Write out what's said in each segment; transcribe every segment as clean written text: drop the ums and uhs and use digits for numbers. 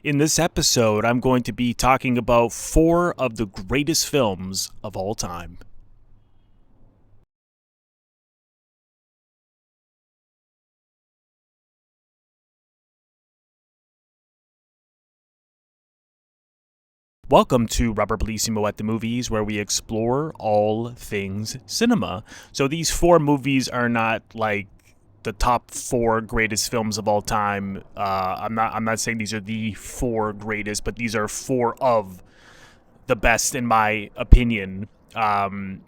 In this episode, I'm going to be talking about four of the greatest films of all time. Welcome to Robert Bellissimo at the Movies, where we explore all things cinema. So these four movies are not like the top four greatest films of all time. I'm not saying these are the four greatest, but these are four of the best in my opinion. To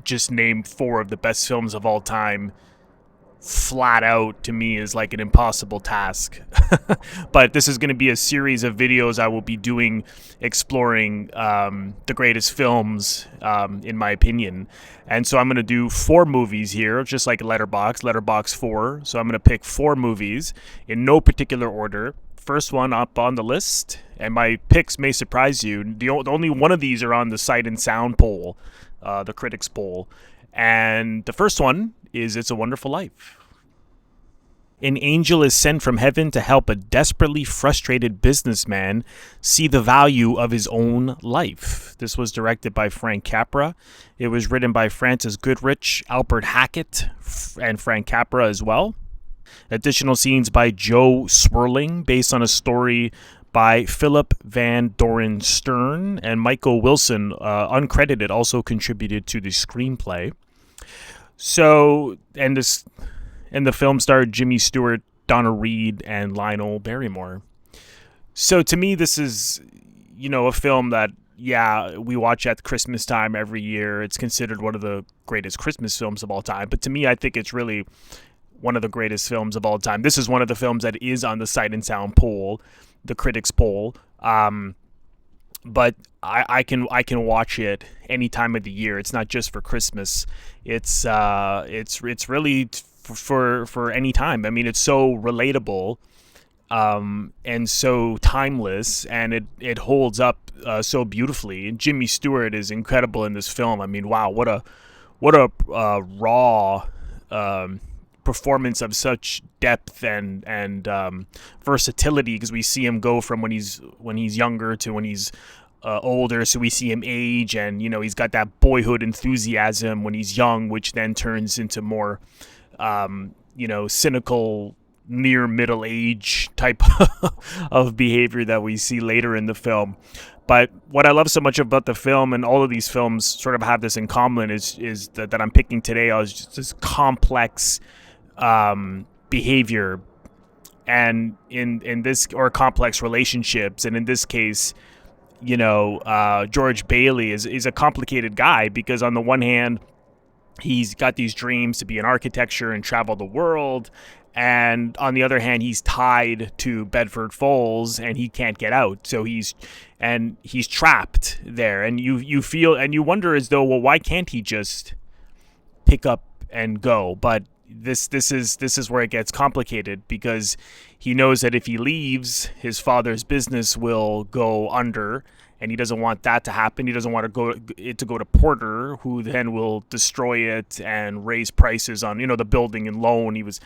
just name four of the best films of all time flat out to me is like an impossible task. But this is going to be a series of videos I will be doing exploring the greatest films in my opinion. And so I'm going to do four movies here, just like Letterboxd 4. So I'm going to pick four movies in no particular order. First one up on the list, and my picks may surprise you. The only one of these are on the Sight and Sound poll, the critics poll. And the first one is It's a Wonderful Life. An angel is sent from heaven to help a desperately frustrated businessman see the value of his own life. This was directed by Frank Capra. It was written by Francis Goodrich, Albert Hackett, and Frank Capra as well. Additional scenes by Joe Swirling, based on a story by Philip Van Doren Stern, and Michael Wilson, uncredited, also contributed to the screenplay. So, and the film starred Jimmy Stewart, Donna Reed, and Lionel Barrymore. So to me, this is, a film that, we watch at Christmas time every year. It's considered one of the greatest Christmas films of all time. But to me, I think it's really one of the greatest films of all time. This is one of the films that is on the Sight and Sound poll, the critics poll. But I can watch it any time of the year. It's not just for Christmas. It's really for any time. I mean, it's so relatable, and so timeless, and it holds up so beautifully. And Jimmy Stewart is incredible in this film. I mean, wow, what a raw performance of such depth and versatility, because we see him go from when he's younger to when he's older. So we see him age, and he's got that boyhood enthusiasm when he's young, which then turns into more cynical near middle age type of behavior that we see later in the film. But what I love so much about the film, and all of these films sort of have this in common, is that I'm picking today is just this complex behavior, and in this, or complex relationships. And in this case, George Bailey is a complicated guy, because on the one hand, he's got these dreams to be in architecture and travel the world, and on the other hand, he's tied to Bedford Falls and he can't get out. So he's trapped there, and you feel, and you wonder as though, well, why can't he just pick up and go? But this is where it gets complicated, because he knows that if he leaves, his father's business will go under, and he doesn't want that to happen. He doesn't want it to go to Porter, who then will destroy it and raise prices on the building and loan. He was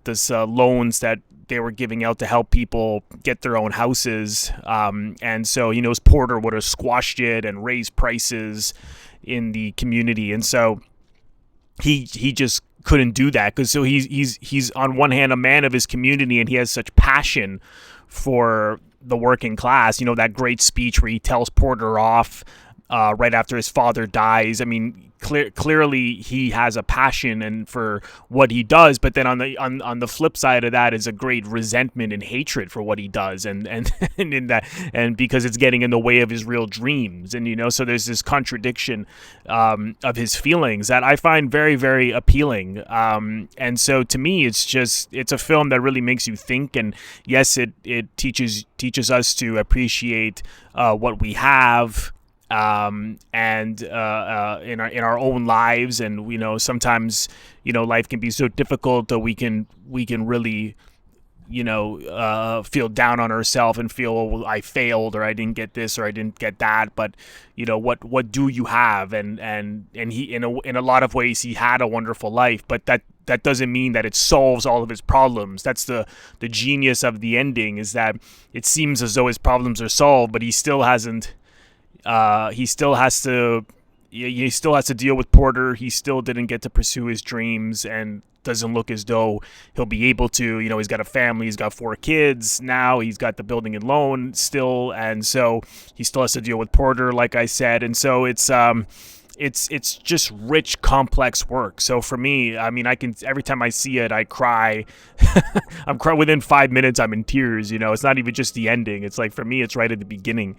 this loans that they were giving out to help people get their own houses, and so he knows Porter would have squashed it and raised prices in the community, and so he just couldn't do that, because so he's on one hand a man of his community, and he has such passion for the working class. That great speech where he tells Porter off right after his father dies. I mean, clearly he has a passion and for what he does, but then on the flip side of that is a great resentment and hatred for what he does, and in that, and because it's getting in the way of his real dreams. And so there's this contradiction of his feelings that I find very, very appealing. And so to me, it's a film that really makes you think, and yes, it teaches us to appreciate what we have, and in our own lives. And sometimes life can be so difficult that we can really feel down on herself and feel, oh, I failed, or I didn't get this, or I didn't get that. But what do you have? And he, in a lot of ways, he had a wonderful life, but that doesn't mean that it solves all of his problems. That's the genius of the ending, is that it seems as though his problems are solved, but he still hasn't. He still has to deal with Porter. He still didn't get to pursue his dreams, and doesn't look as though he'll be able to. He's got a family, he's got 4 kids now, he's got the building and loan still, and so he still has to deal with Porter, like I said. And so it's just rich, complex work. So for me, I mean, every time I see it, I cry. I'm crying within 5 minutes. I'm in tears. It's not even just the ending. It's like, for me, it's right at the beginning.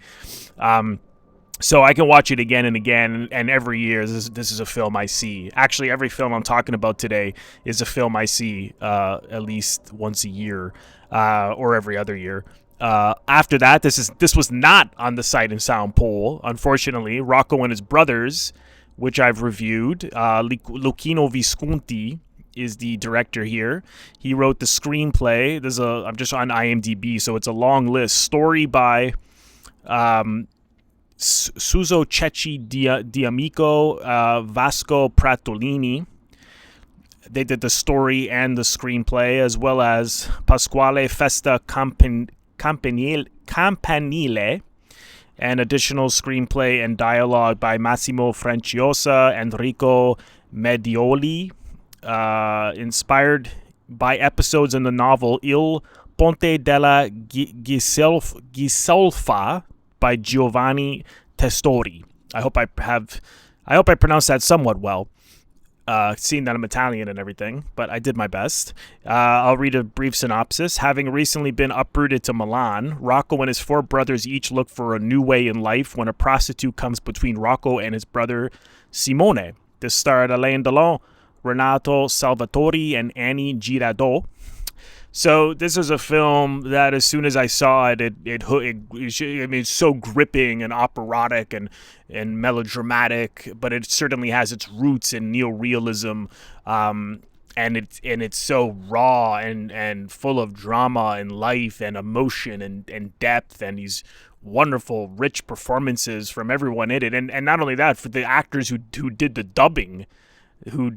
So I can watch it again and again, and every year this is a film I see. Actually, every film I'm talking about today is a film I see at least once a year, or every other year. After that, this was not on the Sight and Sound poll, unfortunately. Rocco and His Brothers, which I've reviewed. Luchino Visconti is the director here. He wrote the screenplay. I'm just on IMDb, so it's a long list. Story by Suso Cecchi D'Amico, Vasco Pratolini. They did the story and the screenplay, as well as Pasquale Festa Campanile, and additional screenplay and dialogue by Massimo Franciosa, Enrico Medioli, inspired by episodes in the novel Il Ponte della Gisolfa by Giovanni Testori. I hope I pronounced that somewhat well, seeing that I'm Italian and everything, but I did my best. I'll read a brief synopsis. Having recently been uprooted to Milan, Rocco and his 4 brothers each look for a new way in life when a prostitute comes between Rocco and his brother Simone. This starred Alain, Delon, Renato, Salvatori, and Annie Girardot. So this is a film that, as soon as I saw it, it's so gripping and operatic and melodramatic, but it certainly has its roots in neorealism, and it's so raw and full of drama and life and emotion and depth, and these wonderful, rich performances from everyone in it, and not only that, for the actors who did the dubbing, who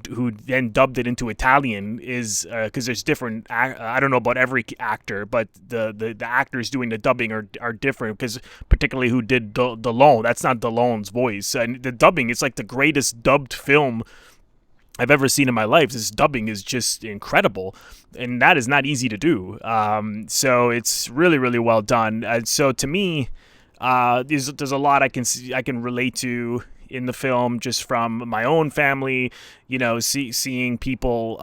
then dubbed it into Italian, is because there's different. I don't know about every actor, but the actors doing the dubbing are different, because particularly who did Delon. That's not Delon's voice, and the dubbing, it's like the greatest dubbed film I've ever seen in my life. This dubbing is just incredible, and that is not easy to do. So it's really, really well done. So to me, there's a lot I can relate to in the film, just from my own family, seeing people,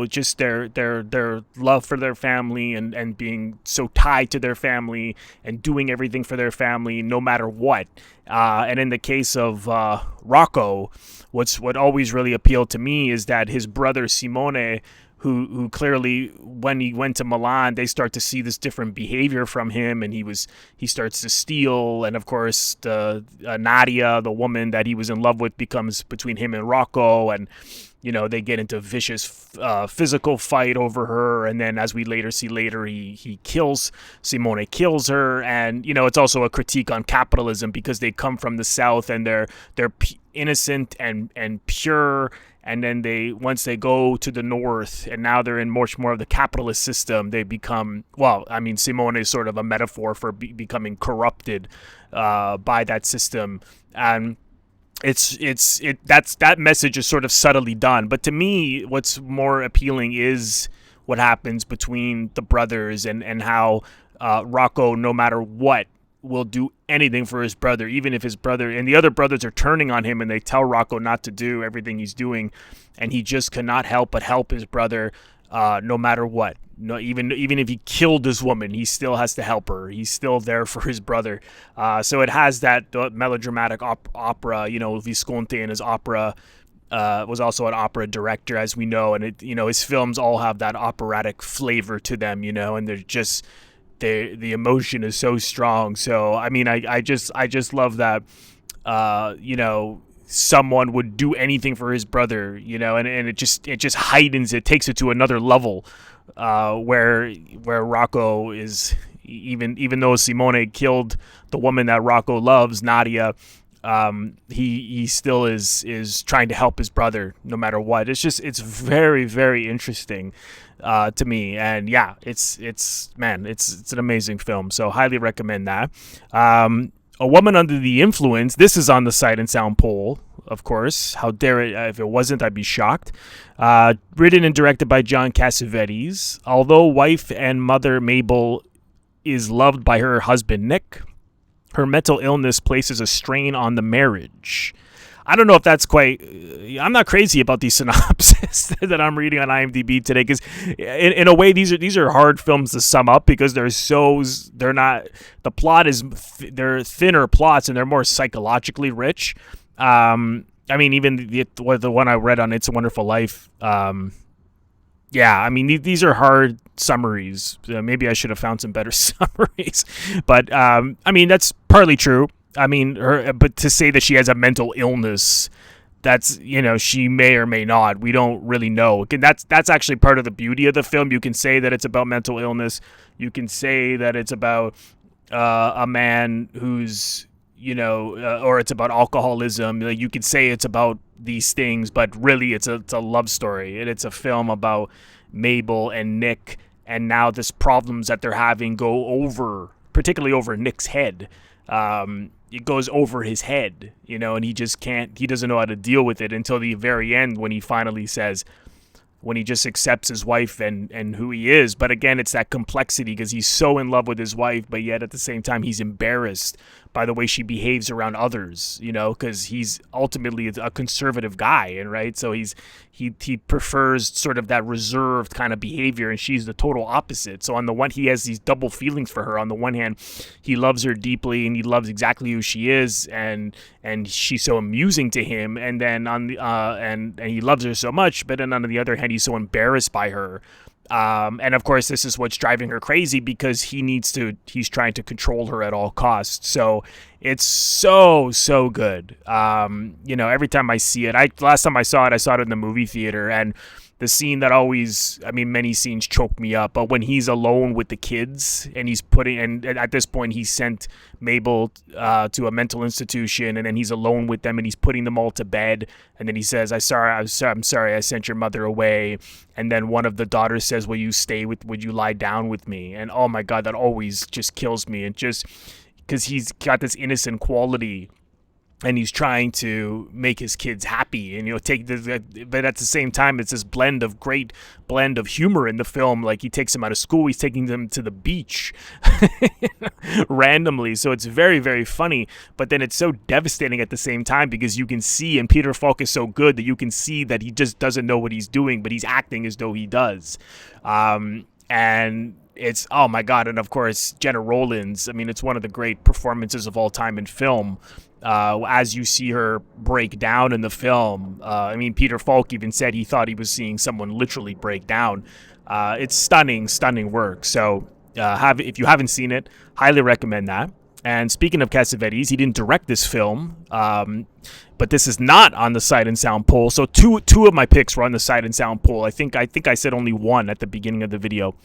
just their love for their family, and being so tied to their family and doing everything for their family no matter what. And in the case of Rocco, what always really appealed to me is that his brother Simone, who clearly, when he went to Milan, they start to see this different behavior from him, and he starts to steal, and of course the Nadia, the woman that he was in love with, becomes between him and Rocco, and they get into vicious physical fight over her, and then, as we later see, he Simone kills her, and it's also a critique on capitalism, because they come from the South and they're innocent and pure. And then once they go to the North, and now they're in much more of the capitalist system, they become, Simone is sort of a metaphor for becoming corrupted by that system. And that message is sort of subtly done. But to me, what's more appealing is what happens between the brothers, and how Rocco, no matter what, will do anything for his brother, even if his brother and the other brothers are turning on him, and they tell Rocco not to do everything he's doing, and he just cannot help but help his brother, no matter what. No, even if he killed this woman, he still has to help her. He's still there for his brother. So it has that melodramatic opera. Visconti and his opera was also an opera director, as we know, and his films all have that operatic flavor to them. And they're just. The emotion is so strong. So I just love that, someone would do anything for his brother, and it just heightens it, takes it to another level, where Rocco is, even though Simone killed the woman that Rocco loves, Nadia, he still is trying to help his brother no matter what. It's very, very interesting to me, and yeah, it's an amazing film. So highly recommend that. A Woman Under the Influence. This is on the Sight and Sound poll, of course. How dare it? If it wasn't, I'd be shocked. Written and directed by John Cassavetes. Although wife and mother Mabel is loved by her husband Nick, her mental illness places a strain on the marriage. I don't know if that's quite... I'm not crazy about these synopses that I'm reading on IMDb today, because in a way these are hard films to sum up, because they're not... The plot is... They're thinner plots, and they're more psychologically rich. I mean, even the one I read on It's a Wonderful Life... yeah, I mean, these are hard summaries. Maybe I should have found some better summaries. But, I mean, that's partly true. I mean, but to say that she has a mental illness, that's, she may or may not. We don't really know. That's actually part of the beauty of the film. You can say that it's about mental illness. You can say that it's about a man who's, or it's about alcoholism. You could say it's about these things, but really it's a love story. And it's a film about Mabel and Nick, and now this problems that they're having particularly over Nick's head. It goes over his head, and he doesn't know how to deal with it until the very end, when he just accepts his wife and who he is. But again, it's that complexity, because he's so in love with his wife, but yet at the same time he's embarrassed by the way she behaves around others, because he's ultimately a conservative guy, and right, so he prefers sort of that reserved kind of behavior, and she's the total opposite. So on the one, he has these double feelings for her. On the one hand, he loves her deeply, and he loves exactly who she is, and she's so amusing to him, and then on the and he loves her so much, but then on the other hand, he's so embarrassed by her. And of course, this is what's driving her crazy, because he's trying to control her at all costs. So it's so good. Every time I see it, last time I saw it in the movie theater, and the scene that many scenes choke me up, but when he's alone with the kids, and and at this point he's sent Mabel to a mental institution, and then he's alone with them, and he's putting them all to bed, and then he says, I'm sorry I sent your mother away, and then one of the daughters says, would you lie down with me? And oh my God, that always just kills me, and just because he's got this innocent quality, and he's trying to make his kids happy, and but at the same time, it's this great blend of humor in the film. Like, he takes them out of school, he's taking them to the beach randomly, so it's very, very funny. But then it's so devastating at the same time, because you can see, and Peter Falk is so good that you can see that he just doesn't know what he's doing, but he's acting as though he does. And it's, oh my God, and of course Jenna Rowlands. I mean, it's one of the great performances of all time in film. As you see her break down in the film, Peter Falk even said he thought he was seeing someone literally break down. It's stunning work. So if you haven't seen it, highly recommend that. And speaking of Cassavetes, he didn't direct this film, but this is not on the Sight and Sound poll. So two of my picks were on the Sight and Sound poll. I think I said only one at the beginning of the video.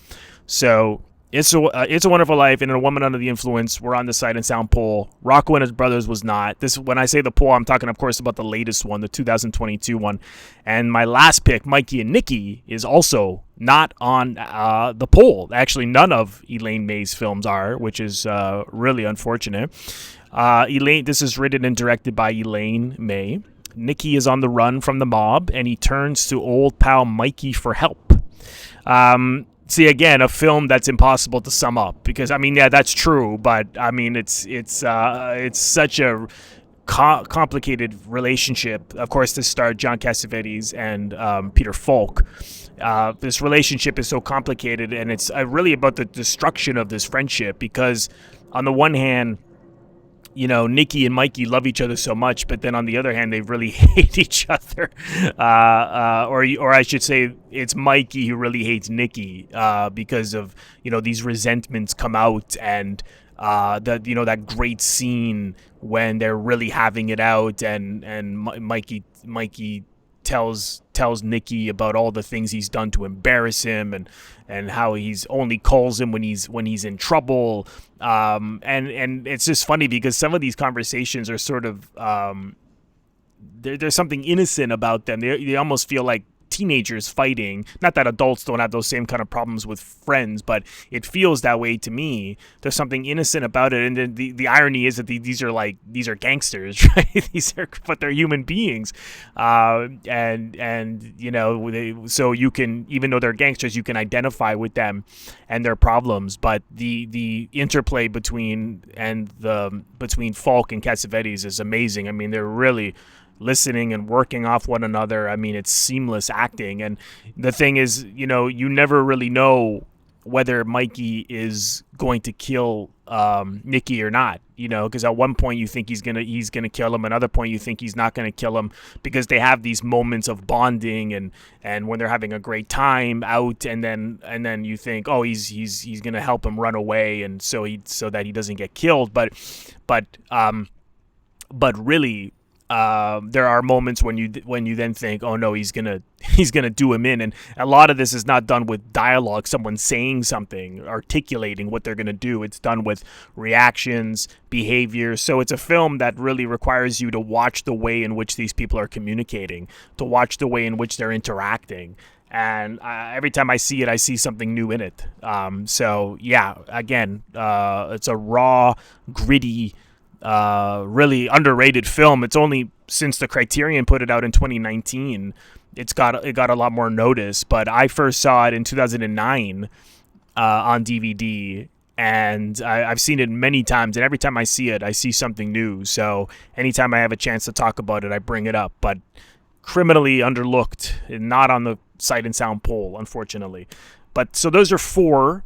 So It's a Wonderful Life and A Woman Under the Influence were on the Sight and Sound poll. Rocco and His Brothers was not. When I say the poll, I'm talking, of course, about the latest one, the 2022 one. And my last pick, Mikey and Nicky, is also not on the poll. Actually, none of Elaine May's films are, which is really unfortunate. This is written and directed by Elaine May. Nicky is on the run from the mob, and he turns to old pal Mikey for help. See, again, a film that's impossible to sum up, because that's true, but it's such a complicated relationship. Of course, this starred John Cassavetes and Peter Falk. This relationship is so complicated, and it's really about the destruction of this friendship, because on the one hand, Nicky and Mikey love each other so much, but then on the other hand, they really hate each other. Or I should say, it's Mikey who really hates Nicky because of these resentments come out, and that great scene when they're really having it out, and Mikey tells Nicky about all the things he's done to embarrass him, and how he's only calls him when he's in trouble. And it's just funny because some of these conversations are sort of there's something innocent about them. They almost feel like teenagers fighting. Not that adults don't have those same kind of problems with friends, but it feels that way to me. There's something innocent about it, and then the irony is that these are gangsters, right? But they're human beings, so you can, even though they're gangsters, you can identify with them and their problems. But the interplay between Falk and Cassavetes is amazing. I mean, they're really listening and working off one another. I mean, it's seamless acting. And the thing is, you never really know whether Mikey is going to kill Nicky or not, because at one point you think he's gonna kill him, another point you think he's not gonna kill him, because they have these moments of bonding and when they're having a great time out, and then you think, oh, he's gonna help him run away, and so that he doesn't get killed. But really, there are moments when you then think, oh no, he's gonna do him in, and a lot of this is not done with dialogue, someone saying something, articulating what they're gonna do. It's done with reactions, behavior. So it's a film that really requires you to watch the way in which these people are communicating, to watch the way in which they're interacting. And every time I see it, I see something new in it. So yeah, again, it's a raw, gritty, really underrated film. It's only since the Criterion put it out in 2019 it got a lot more notice, but I first saw it in 2009 on DVD, and I've seen it many times, and every time I see it, I see something new. So anytime I have a chance to talk about it, I bring it up. But criminally underlooked, not on the Sight and Sound poll, unfortunately. But so those are 4.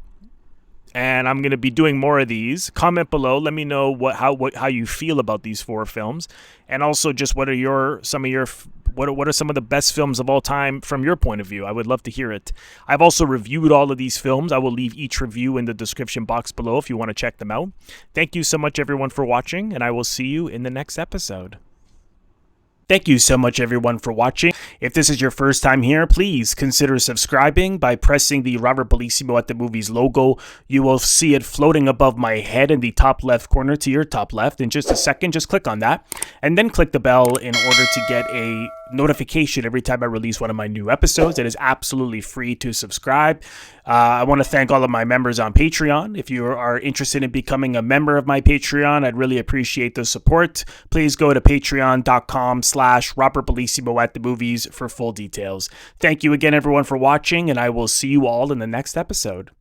And I'm going to be doing more of these. Comment below. Let me know how you feel about these 4 films, and also just what are some of the best films of all time from your point of view. I would love to hear it. I've also reviewed all of these films. I will leave each review in the description box below if you want to check them out. Thank you so much, everyone, for watching, and I will see you in the next episode. Thank you so much, everyone, for watching. If this is your first time here, please consider subscribing by pressing the Robert Bellissimo at the Movies logo. You will see it floating above my head in the top left corner to your top left. In just a second, just click on that, and then click the bell in order to get a notification every time I release one of my new episodes. It is absolutely free to subscribe. I want to thank all of my members on Patreon. If you are interested in becoming a member of my Patreon, I'd really appreciate the support. Please go to patreon.com/Robert Bellissimo at the Movies for full details. Thank you again, everyone, for watching, and I will see you all in the next episode.